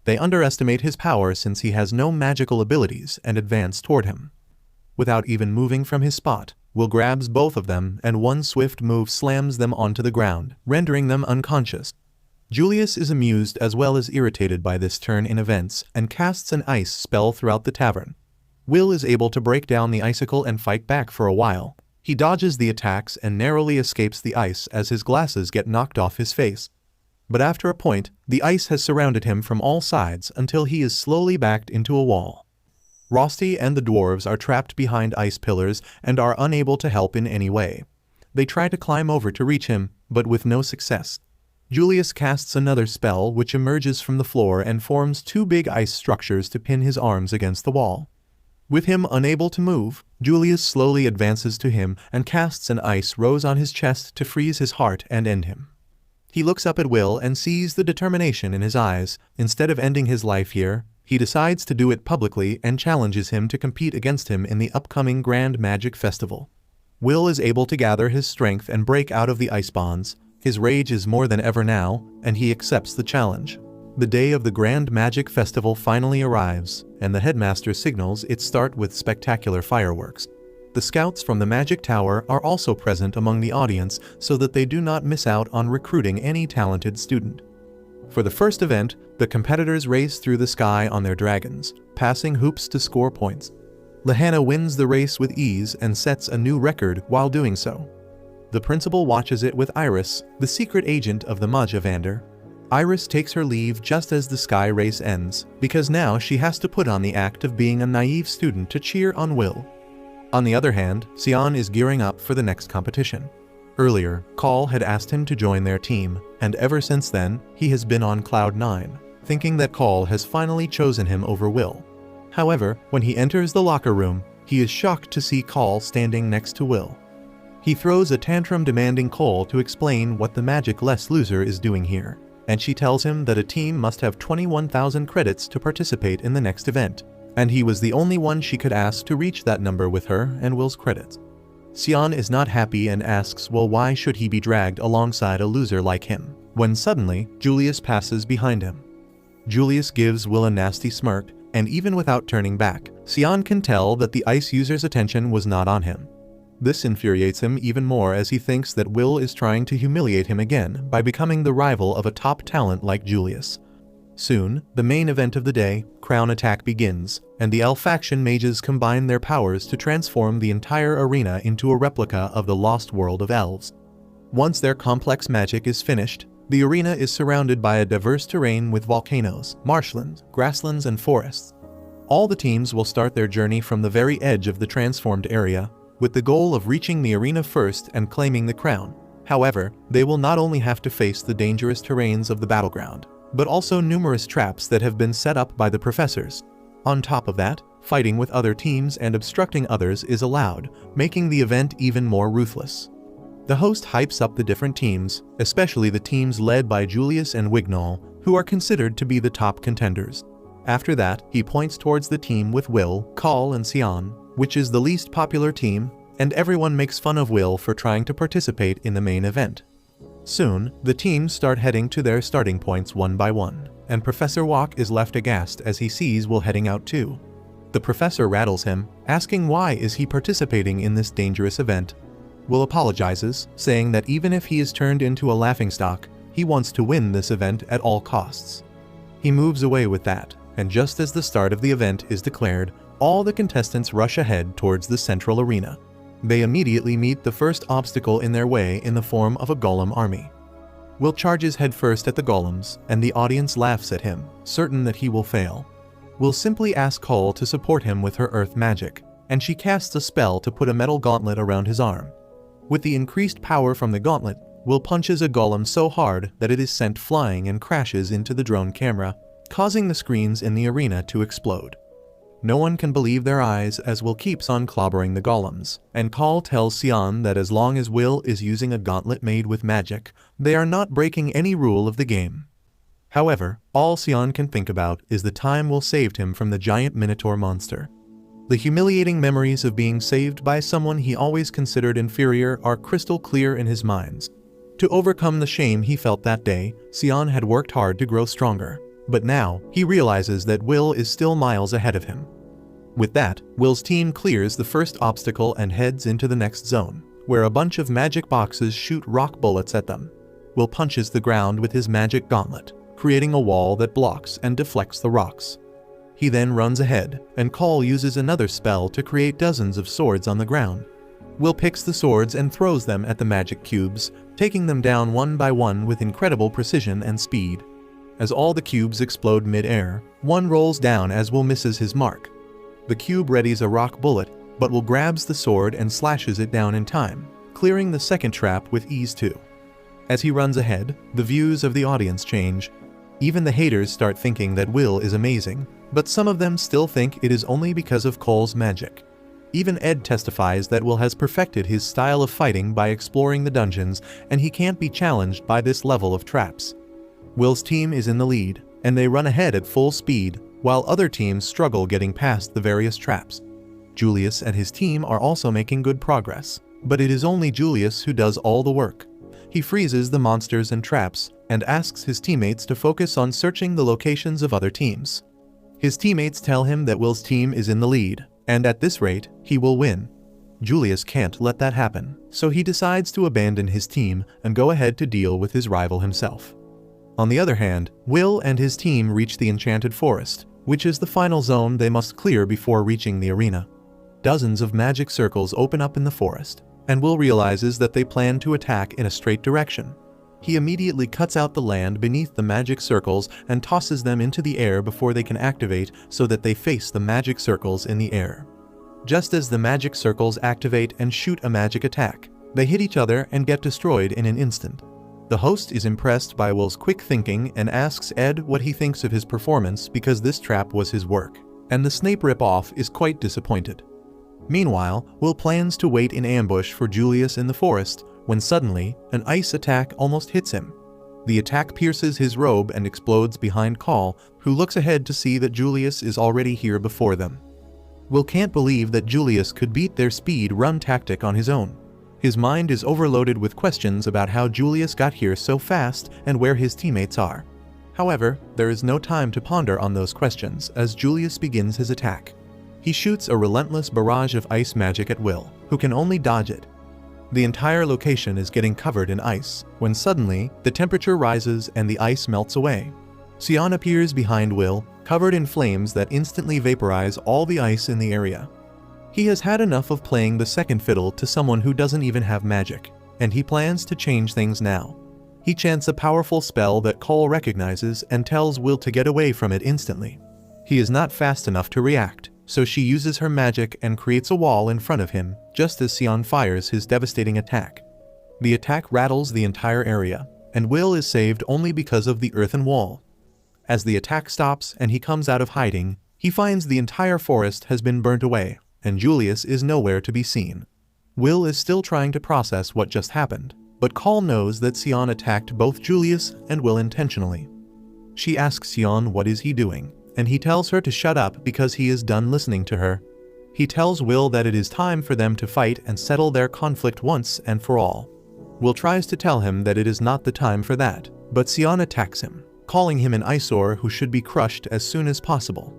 Speaker 1: They underestimate his power since he has no magical abilities and advance toward him. Without even moving from his spot, Will grabs both of them and one swift move slams them onto the ground, rendering them unconscious. Julius is amused as well as irritated by this turn in events and casts an ice spell throughout the tavern. Will is able to break down the icicle and fight back for a while. He dodges the attacks and narrowly escapes the ice as his glasses get knocked off his face. But after a point, the ice has surrounded him from all sides until he is slowly backed into a wall. Rosti and the dwarves are trapped behind ice pillars and are unable to help in any way. They try to climb over to reach him, but with no success. Julius casts another spell which emerges from the floor and forms two big ice structures to pin his arms against the wall. With him unable to move, Julius slowly advances to him and casts an ice rose on his chest to freeze his heart and end him. He looks up at Will and sees the determination in his eyes. Instead of ending his life here, he decides to do it publicly and challenges him to compete against him in the upcoming Grand Magic Festival. Will is able to gather his strength and break out of the ice bonds. His rage is more than ever now, and he accepts the challenge. The day of the Grand Magic Festival finally arrives, and the headmaster signals its start with spectacular fireworks. The scouts from the Magic Tower are also present among the audience so that they do not miss out on recruiting any talented student. For the first event, the competitors race through the sky on their dragons, passing hoops to score points. Lahanna wins the race with ease and sets a new record while doing so. The principal watches it with Iris, the secret agent of the Majavander. Iris takes her leave just as the sky race ends, because now she has to put on the act of being a naive student to cheer on Will. On the other hand, Sion is gearing up for the next competition. Earlier, Call had asked him to join their team, and ever since then, he has been on cloud 9, thinking that Call has finally chosen him over Will. However, when he enters the locker room, he is shocked to see Call standing next to Will. He throws a tantrum demanding Cole to explain what the magic-less loser is doing here, and she tells him that a team must have 21,000 credits to participate in the next event, and he was the only one she could ask to reach that number with her and Will's credits. Sion is not happy and asks well why should he be dragged alongside a loser like him, when suddenly Julius passes behind him. Julius gives Will a nasty smirk, and even without turning back, Sion can tell that the ice user's attention was not on him. This infuriates him even more as he thinks that Will is trying to humiliate him again by becoming the rival of a top talent like Julius. Soon, the main event of the day, Crown Attack, begins, and the elf faction mages combine their powers to transform the entire arena into a replica of the lost world of elves. Once their complex magic is finished, the arena is surrounded by a diverse terrain with volcanoes, marshlands, grasslands, and forests. All the teams will start their journey from the very edge of the transformed area, with the goal of reaching the arena first and claiming the crown. However, they will not only have to face the dangerous terrains of the battleground, but also numerous traps that have been set up by the professors. On top of that, fighting with other teams and obstructing others is allowed, making the event even more ruthless. The host hypes up the different teams, especially the teams led by Julius and Wignall, who are considered to be the top contenders. After that, he points towards the team with Will, Call, and Sion, which is the least popular team, and everyone makes fun of Will for trying to participate in the main event. Soon, the teams start heading to their starting points one by one, and Professor Walk is left aghast as he sees Will heading out too. The professor rattles him, asking why is he participating in this dangerous event. Will apologizes, saying that even if he is turned into a laughingstock, he wants to win this event at all costs. He moves away with that, and just as the start of the event is declared, all the contestants rush ahead towards the central arena. They immediately meet the first obstacle in their way in the form of a golem army. Will charges headfirst at the golems, and the audience laughs at him, certain that he will fail. Will simply asks Cole to support him with her earth magic, and she casts a spell to put a metal gauntlet around his arm. With the increased power from the gauntlet, Will punches a golem so hard that it is sent flying and crashes into the drone camera, causing the screens in the arena to explode. No one can believe their eyes as Will keeps on clobbering the golems, and Call tells Sion that as long as Will is using a gauntlet made with magic, they are not breaking any rule of the game. However, all Sion can think about is the time Will saved him from the giant Minotaur monster. The humiliating memories of being saved by someone he always considered inferior are crystal clear in his mind. To overcome the shame he felt that day, Sion had worked hard to grow stronger. But now, he realizes that Will is still miles ahead of him. With that, Will's team clears the first obstacle and heads into the next zone, where a bunch of magic boxes shoot rock bullets at them. Will punches the ground with his magic gauntlet, creating a wall that blocks and deflects the rocks. He then runs ahead, and Call uses another spell to create dozens of swords on the ground. Will picks the swords and throws them at the magic cubes, taking them down one by one with incredible precision and speed. As all the cubes explode mid-air, one rolls down as Will misses his mark. The cube readies a rock bullet, but Will grabs the sword and slashes it down in time, clearing the second trap with ease too. As he runs ahead, the views of the audience change. Even the haters start thinking that Will is amazing, but some of them still think it is only because of Cole's magic. Even Ed testifies that Will has perfected his style of fighting by exploring the dungeons, and he can't be challenged by this level of traps. Will's team is in the lead, and they run ahead at full speed, while other teams struggle getting past the various traps. Julius and his team are also making good progress, but it is only Julius who does all the work. He freezes the monsters and traps, and asks his teammates to focus on searching the locations of other teams. His teammates tell him that Will's team is in the lead, and at this rate, he will win. Julius can't let that happen, so he decides to abandon his team and go ahead to deal with his rival himself. On the other hand, Will and his team reach the Enchanted Forest, which is the final zone they must clear before reaching the arena. Dozens of magic circles open up in the forest, and Will realizes that they plan to attack in a straight direction. He immediately cuts out the land beneath the magic circles and tosses them into the air before they can activate so that they face the magic circles in the air. Just as the magic circles activate and shoot a magic attack, they hit each other and get destroyed in an instant. The host is impressed by Will's quick thinking and asks Ed what he thinks of his performance because this trap was his work, and the Snape ripoff is quite disappointed. Meanwhile, Will plans to wait in ambush for Julius in the forest when suddenly, an ice attack almost hits him. The attack pierces his robe and explodes behind Call, who looks ahead to see that Julius is already here before them. Will can't believe that Julius could beat their speed run tactic on his own. His mind is overloaded with questions about how Julius got here so fast and where his teammates are. However, there is no time to ponder on those questions as Julius begins his attack. He shoots a relentless barrage of ice magic at Will, who can only dodge it. The entire location is getting covered in ice, when suddenly, the temperature rises and the ice melts away. Sion appears behind Will, covered in flames that instantly vaporize all the ice in the area. He has had enough of playing the second fiddle to someone who doesn't even have magic, and he plans to change things now. He chants a powerful spell that Cole recognizes and tells Will to get away from it instantly. He is not fast enough to react, so she uses her magic and creates a wall in front of him, just as Sion fires his devastating attack. The attack rattles the entire area, and Will is saved only because of the earthen wall. As the attack stops and he comes out of hiding, he finds the entire forest has been burnt away, and Julius is nowhere to be seen. Will is still trying to process what just happened, but Cole knows that Sion attacked both Julius and Will intentionally. She asks Sion what is he doing, and he tells her to shut up because he is done listening to her. He tells Will that it is time for them to fight and settle their conflict once and for all. Will tries to tell him that it is not the time for that, but Sion attacks him, calling him an eyesore who should be crushed as soon as possible.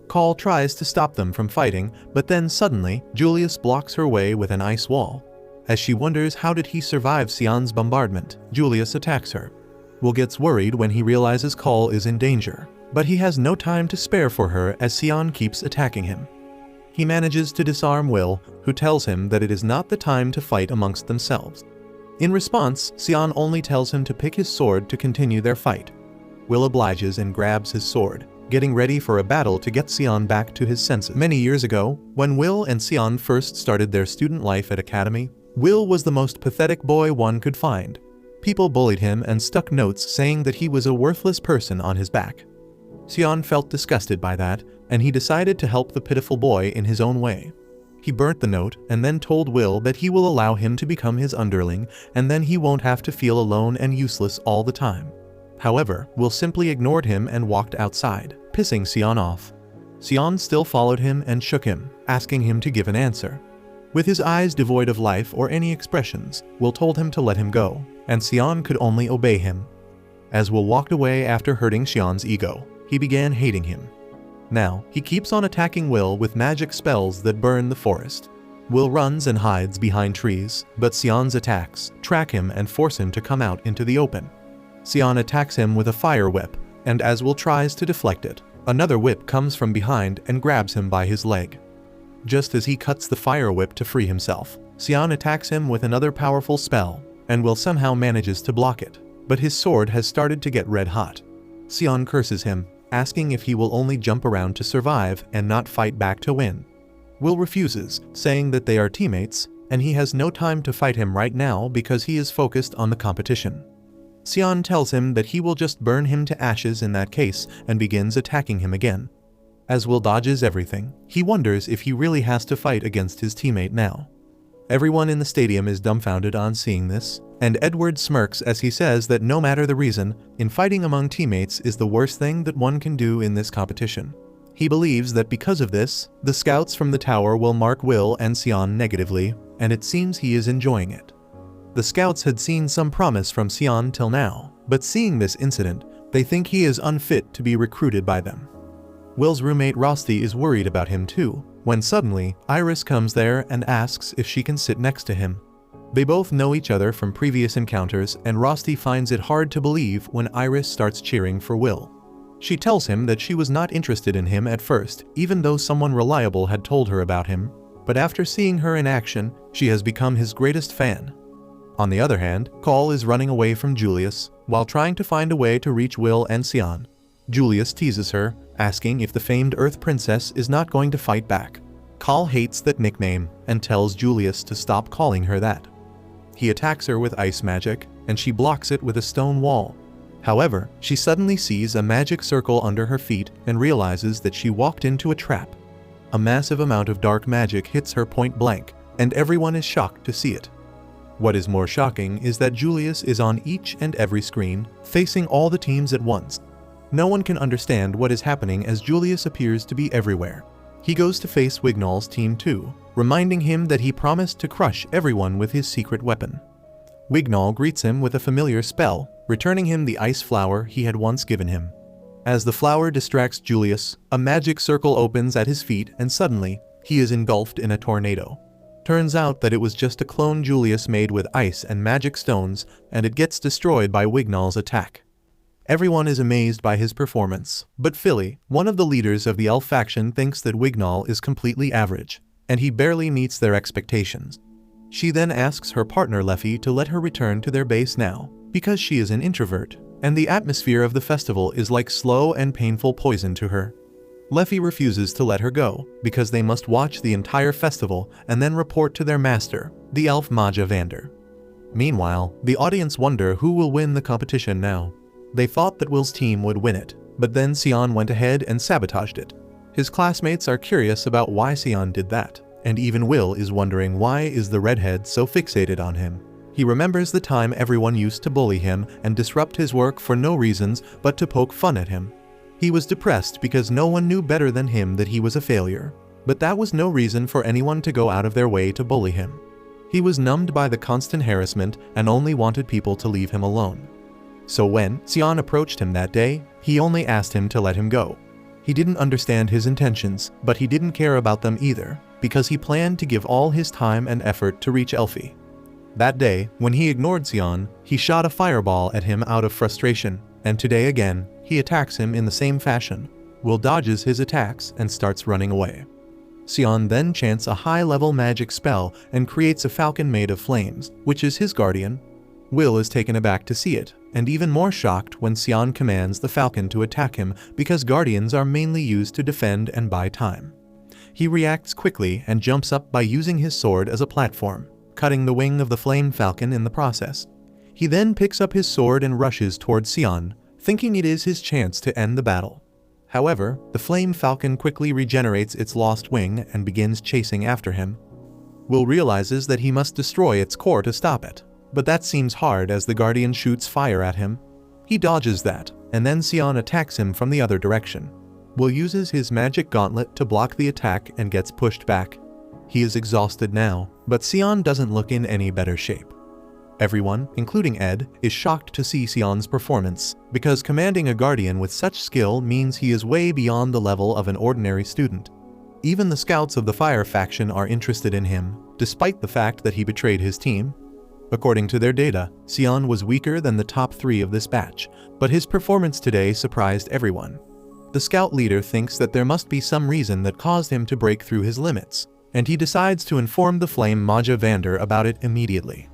Speaker 1: Cole tries to stop them from fighting, but then suddenly, Julius blocks her way with an ice wall. As she wonders how did he survive Sion's bombardment, Julius attacks her. Will gets worried when he realizes Cole is in danger, but he has no time to spare for her as Sion keeps attacking him. He manages to disarm Will, who tells him that it is not the time to fight amongst themselves. In response, Sion only tells him to pick his sword to continue their fight. Will obliges and grabs his sword, getting ready for a battle to get Sion back to his senses. Many years ago, when Will and Sion first started their student life at Academy, Will was the most pathetic boy one could find. People bullied him and stuck notes saying that he was a worthless person on his back. Sion felt disgusted by that, and he decided to help the pitiful boy in his own way. He burnt the note and then told Will that he will allow him to become his underling, and then he won't have to feel alone and useless all the time. However, Will simply ignored him and walked outside, pissing Sion off. Sion still followed him and shook him, asking him to give an answer. With his eyes devoid of life or any expressions, Will told him to let him go, and Sion could only obey him. As Will walked away after hurting Sion's ego, he began hating him. Now, he keeps on attacking Will with magic spells that burn the forest. Will runs and hides behind trees, but Sion's attacks track him and force him to come out into the open. Sion attacks him with a fire whip, and as Will tries to deflect it, another whip comes from behind and grabs him by his leg. Just as he cuts the fire whip to free himself, Sion attacks him with another powerful spell, and Will somehow manages to block it, but his sword has started to get red hot. Sion curses him, asking if he will only jump around to survive and not fight back to win. Will refuses, saying that they are teammates, and he has no time to fight him right now because he is focused on the competition. Sion tells him that he will just burn him to ashes in that case and begins attacking him again. As Will dodges everything, he wonders if he really has to fight against his teammate now. Everyone in the stadium is dumbfounded on seeing this, and Edward smirks as he says that no matter the reason, in fighting among teammates is the worst thing that one can do in this competition. He believes that because of this, the scouts from the tower will mark Will and Sion negatively, and it seems he is enjoying it. The scouts had seen some promise from Sion till now, but seeing this incident, they think he is unfit to be recruited by them. Will's roommate Rosti is worried about him too, when suddenly, Iris comes there and asks if she can sit next to him. They both know each other from previous encounters, and Rosti finds it hard to believe when Iris starts cheering for Will. She tells him that she was not interested in him at first, even though someone reliable had told her about him, but after seeing her in action, she has become his greatest fan. On the other hand, Cole is running away from Julius, while trying to find a way to reach Will and Sion. Julius teases her, asking if the famed Earth Princess is not going to fight back. Cole hates that nickname, and tells Julius to stop calling her that. He attacks her with ice magic, and she blocks it with a stone wall. However, she suddenly sees a magic circle under her feet and realizes that she walked into a trap. A massive amount of dark magic hits her point blank, and everyone is shocked to see it. What is more shocking is that Julius is on each and every screen, facing all the teams at once. No one can understand what is happening as Julius appears to be everywhere. He goes to face Wignall's team too, reminding him that he promised to crush everyone with his secret weapon. Wignall greets him with a familiar spell, returning him the ice flower he had once given him. As the flower distracts Julius, a magic circle opens at his feet and suddenly, he is engulfed in a tornado. Turns out that it was just a clone Julius made with ice and magic stones, and it gets destroyed by Wignall's attack. Everyone is amazed by his performance, but Philly, one of the leaders of the elf faction, thinks that Wignall is completely average, and he barely meets their expectations. She then asks her partner Leffy to let her return to their base now, because she is an introvert, and the atmosphere of the festival is like slow and painful poison to her. Leffy refuses to let her go, because they must watch the entire festival and then report to their master, the elf Maja Vander. Meanwhile, the audience wonder who will win the competition now. They thought that Will's team would win it, but then Sion went ahead and sabotaged it. His classmates are curious about why Sion did that, and even Will is wondering why is the redhead so fixated on him. He remembers the time everyone used to bully him and disrupt his work for no reasons but to poke fun at him. He was depressed because no one knew better than him that he was a failure, but that was no reason for anyone to go out of their way to bully him. He was numbed by the constant harassment and only wanted people to leave him alone. So when Sion approached him that day, he only asked him to let him go. He didn't understand his intentions, but he didn't care about them either, because he planned to give all his time and effort to reach Elfie. That day, when he ignored Sion, he shot a fireball at him out of frustration, and today again, he attacks him in the same fashion. Will dodges his attacks and starts running away. Sion then chants a high-level magic spell and creates a falcon made of flames, which is his guardian. Will is taken aback to see it, and even more shocked when Sion commands the falcon to attack him because guardians are mainly used to defend and buy time. He reacts quickly and jumps up by using his sword as a platform, cutting the wing of the flame falcon in the process. He then picks up his sword and rushes towards Sion, thinking it is his chance to end the battle. However, the flame falcon quickly regenerates its lost wing and begins chasing after him. Will realizes that he must destroy its core to stop it, but that seems hard as the guardian shoots fire at him. He dodges that, and then Sion attacks him from the other direction. Will uses his magic gauntlet to block the attack and gets pushed back. He is exhausted now, but Sion doesn't look in any better shape. Everyone, including Ed, is shocked to see Sion's performance, because commanding a guardian with such skill means he is way beyond the level of an ordinary student. Even the scouts of the Fire faction are interested in him, despite the fact that he betrayed his team. According to their data, Sion was weaker than the top 3 of this batch, but his performance today surprised everyone. The scout leader thinks that there must be some reason that caused him to break through his limits, and he decides to inform the flame Maja Vander about it immediately.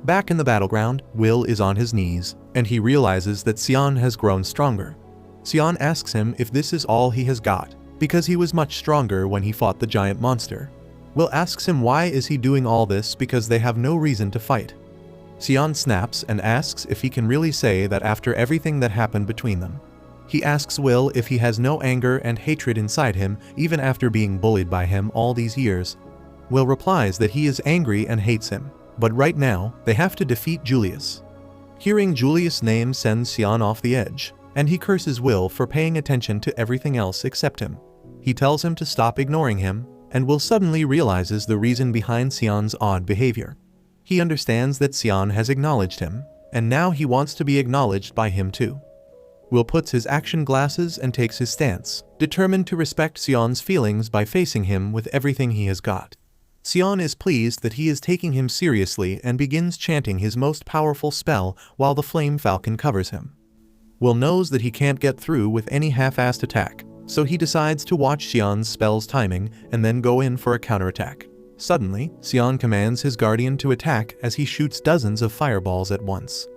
Speaker 1: Back in the battleground, Will is on his knees, and he realizes that Sion has grown stronger. Sion asks him if this is all he has got, because he was much stronger when he fought the giant monster. Will asks him why is he doing all this because they have no reason to fight. Sion snaps and asks if he can really say that after everything that happened between them. He asks Will if he has no anger and hatred inside him even after being bullied by him all these years. Will replies that he is angry and hates him, but right now, they have to defeat Julius. Hearing Julius' name sends Sion off the edge, and he curses Will for paying attention to everything else except him. He tells him to stop ignoring him, and Will suddenly realizes the reason behind Sion's odd behavior. He understands that Sion has acknowledged him, and now he wants to be acknowledged by him too. Will puts his action glasses and takes his stance, determined to respect Sion's feelings by facing him with everything he has got. Sion is pleased that he is taking him seriously and begins chanting his most powerful spell while the flame falcon covers him. Will knows that he can't get through with any half-assed attack, so he decides to watch Sion's spell's timing and then go in for a counterattack. Suddenly, Sion commands his guardian to attack as he shoots dozens of fireballs at once.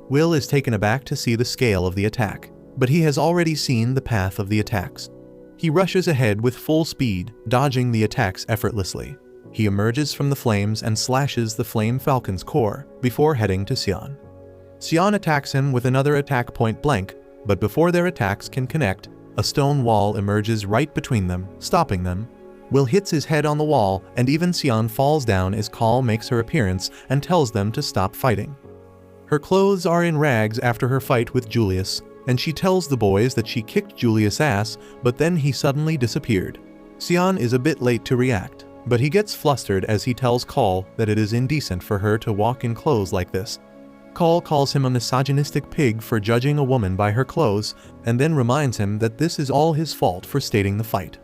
Speaker 1: Will is taken aback to see the scale of the attack, but he has already seen the path of the attacks. He rushes ahead with full speed, dodging the attacks effortlessly. He emerges from the flames and slashes the flame falcon's core before heading to Sion. Sion attacks him with another attack point blank, but before their attacks can connect, a stone wall emerges right between them, stopping them. Will hits his head on the wall, and even Sion falls down as Call makes her appearance and tells them to stop fighting. Her clothes are in rags after her fight with Julius, and she tells the boys that she kicked Julius' ass, but then he suddenly disappeared. Sion is a bit late to react, but he gets flustered as he tells Call that it is indecent for her to walk in clothes like this. Call calls him a misogynistic pig for judging a woman by her clothes, and then reminds him that this is all his fault for stating the fight.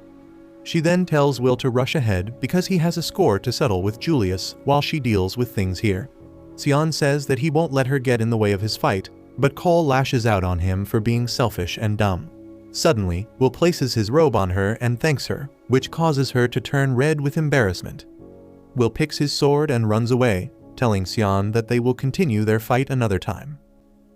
Speaker 1: She then tells Will to rush ahead because he has a score to settle with Julius while she deals with things here. Sion says that he won't let her get in the way of his fight, But Cole lashes out on him for being selfish and dumb. Suddenly, Will places his robe on her and thanks her, which causes her to turn red with embarrassment. Will picks his sword and runs away, telling Xian that they will continue their fight another time.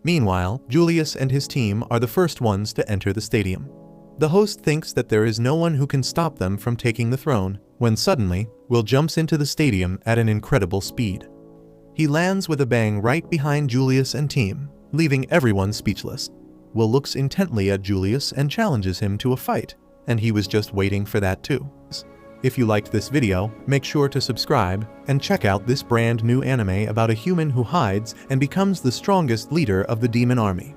Speaker 1: Meanwhile, Julius and his team are the first ones to enter the stadium. The host thinks that there is no one who can stop them from taking the throne, when suddenly, Will jumps into the stadium at an incredible speed. He lands with a bang right behind Julius and team, leaving everyone speechless. Will looks intently at Julius and challenges him to a fight, and he was just waiting for that too. If you liked this video, make sure to subscribe and check out this brand new anime about a human who hides and becomes the strongest leader of the demon army.